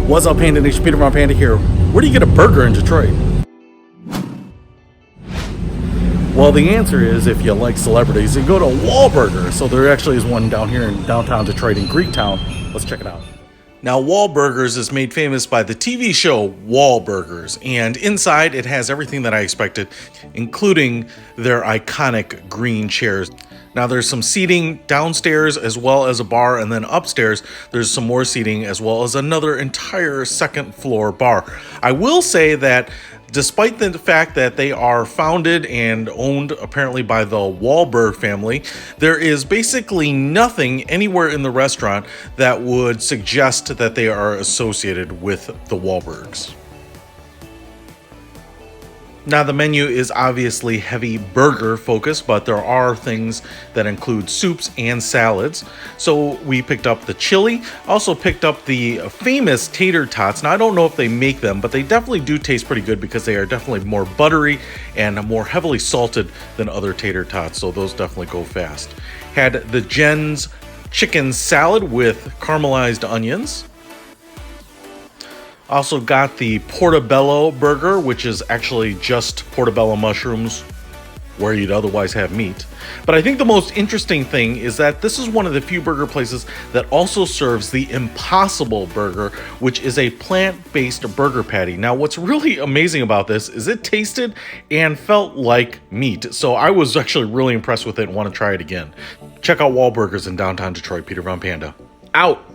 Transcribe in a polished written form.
What's up, Panda Nation? Peter von Panda here. Where do you get a burger in Detroit? Well, the answer is if you like celebrities, you go to Wahlburgers. So there actually is one down here in downtown Detroit in Greektown. Let's check it out. Now, Wahlburgers is made famous by the TV show Wahlburgers, and inside it has everything that I expected, including their iconic green chairs. Now, there's some seating downstairs as well as a bar, and then upstairs there's some more seating as well as another entire second floor bar. I will say that despite the fact that they are founded and owned apparently by the Wahlberg family, there is basically nothing anywhere in the restaurant that would suggest that they are associated with the Wahlbergs. Now, the menu is obviously heavy burger focused, but there are things that include soups and salads. So we picked up the chili, also picked up the famous tater tots. Now, I don't know if they make them, but they definitely do taste pretty good because they are definitely more buttery and more heavily salted than other tater tots. So those definitely go fast. Had the Jen's chicken salad with caramelized onions. Also got the portobello burger, which is actually just portobello mushrooms where you'd otherwise have meat. But I think the most interesting thing is that this is one of the few burger places that also serves the Impossible Burger, which is a plant-based burger patty. Now, what's really amazing about this is it tasted and felt like meat. So I was actually really impressed with it and want to try it again. Check out Wahlburgers in downtown Detroit. Peter von Panda. Out!